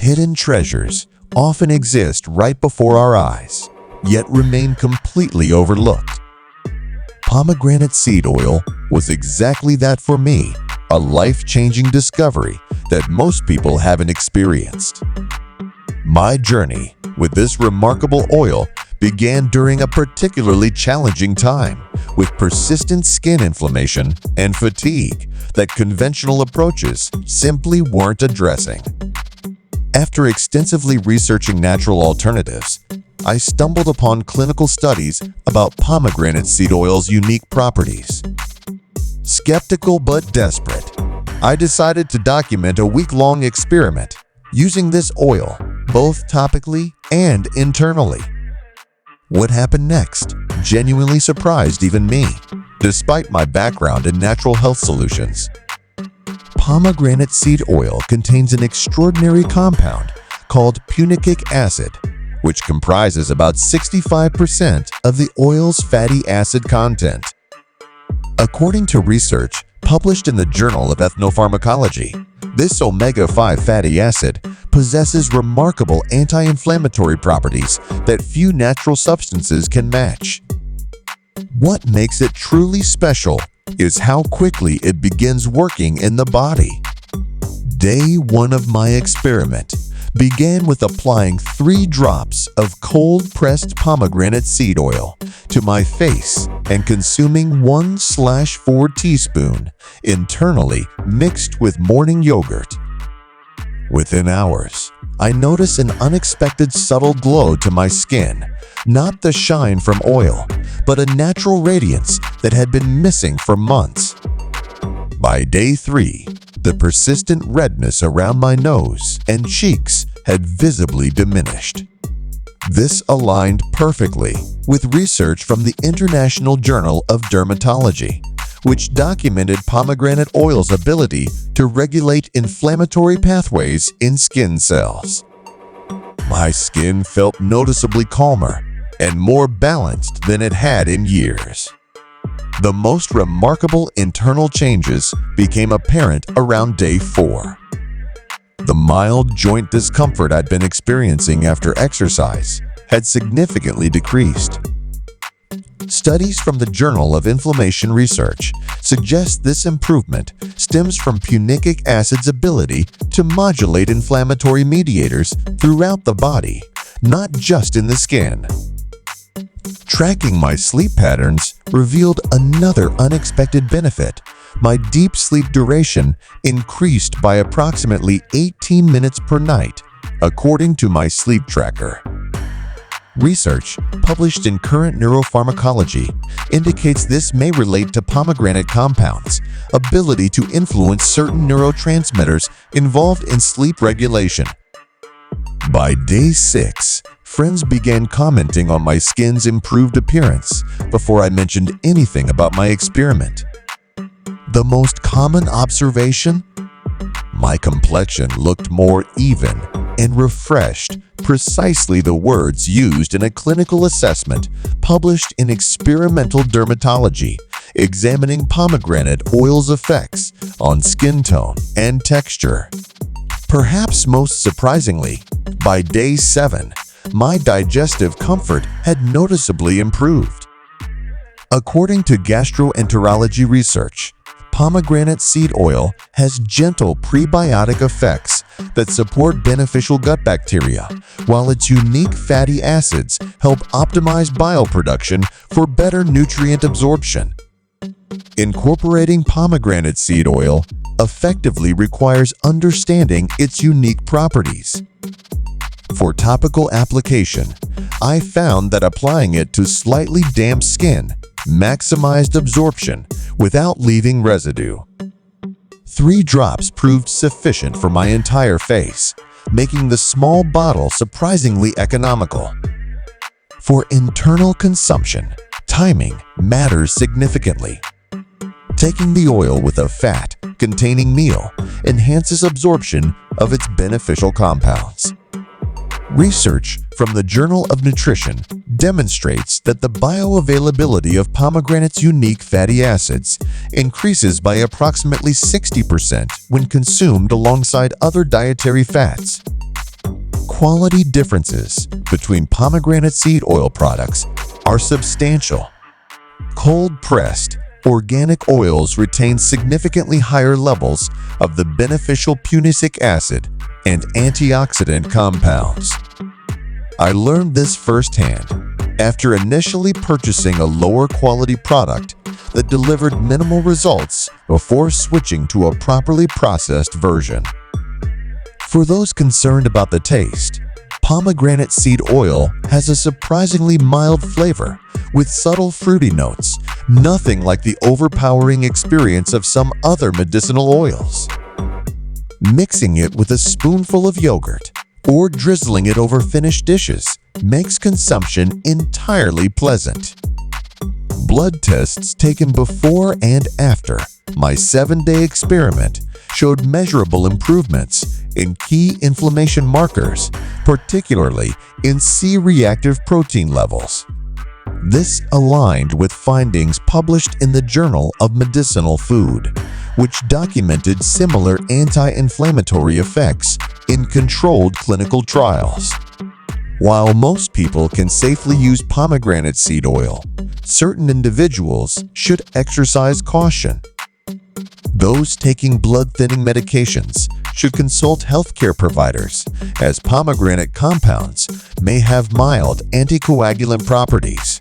hidden treasures often exist right before our eyes, yet remain completely overlooked. Pomegranate seed oil was exactly that for me, a life-changing discovery that most people haven't experienced. My journey with this remarkable oil began during a particularly challenging time with persistent skin inflammation and fatigue that conventional approaches simply weren't addressing. After extensively researching natural alternatives, I stumbled upon clinical studies about pomegranate seed oil's unique properties. Skeptical but desperate, I decided to document a week-long experiment using this oil both topically and internally. What happened next genuinely surprised even me, despite my background in natural health solutions. Pomegranate seed oil contains an extraordinary compound called punikic acid, which comprises about 65% of the oil's fatty acid content. According to research published in the Journal of Ethnopharmacology, this omega-5 fatty acid possesses remarkable anti-inflammatory properties that few natural substances can match. What makes it truly special is how quickly it begins working in the body. Day 1 of my experiment began with applying 3 drops of cold-pressed pomegranate seed oil to my face and consuming 1/4 teaspoon internally mixed with morning yogurt. Within hours, I noticed an unexpected subtle glow to my skin, not the shine from oil, but a natural radiance that had been missing for months. By day 3, the persistent redness around my nose and cheeks had visibly diminished. This aligned perfectly with research from the International Journal of Dermatology, which documented pomegranate oil's ability to regulate inflammatory pathways in skin cells. My skin felt noticeably calmer and more balanced than it had in years. The most remarkable internal changes became apparent around day 4. The mild joint discomfort I'd been experiencing after exercise had significantly decreased. Studies from the Journal of Inflammation Research suggest this improvement stems from punikic acid's ability to modulate inflammatory mediators throughout the body, not just in the skin. Tracking my sleep patterns revealed another unexpected benefit. My deep sleep duration increased by approximately 18 minutes per night, according to my sleep tracker. Research published in Current Neuropharmacology indicates this may relate to pomegranate compounds' ability to influence certain neurotransmitters involved in sleep regulation. By day 6, friends began commenting on my skin's improved appearance before I mentioned anything about my experiment. The most common observation? My complexion looked more even and refreshed, precisely the words used in a clinical assessment published in Experimental Dermatology, examining pomegranate oil's effects on skin tone and texture. Perhaps most surprisingly, by day 7, my digestive comfort had noticeably improved. According to gastroenterology research, pomegranate seed oil has gentle prebiotic effects that support beneficial gut bacteria, while its unique fatty acids help optimize bile production for better nutrient absorption. Incorporating pomegranate seed oil effectively requires understanding its unique properties. For topical application, I found that applying it to slightly damp skin maximized absorption without leaving residue. 3 drops proved sufficient for my entire face, making the small bottle surprisingly economical. For internal consumption, timing matters significantly. Taking the oil with a fat-containing meal enhances absorption of its beneficial compounds. Research from the Journal of Nutrition demonstrates that the bioavailability of pomegranate's unique fatty acids increases by approximately 60% when consumed alongside other dietary fats. quality differences between pomegranate seed oil products are substantial. Cold-pressed, organic oils retain significantly higher levels of the beneficial punicic acid and antioxidant compounds. I learned this firsthand after initially purchasing a lower quality product that delivered minimal results before switching to a properly processed version. For those concerned about the taste, pomegranate seed oil has a surprisingly mild flavor with subtle fruity notes, nothing like the overpowering experience of some other medicinal oils. Mixing it with a spoonful of yogurt or drizzling it over finished dishes makes consumption entirely pleasant. Blood tests taken before and after my 7-day experiment showed measurable improvements in key inflammation markers, particularly in C-reactive protein levels. This aligned with findings published in the Journal of Medicinal Food, which documented similar anti-inflammatory effects in controlled clinical trials. While most people can safely use pomegranate seed oil, certain individuals should exercise caution. Those taking blood-thinning medications should consult healthcare providers, as pomegranate compounds may have mild anticoagulant properties.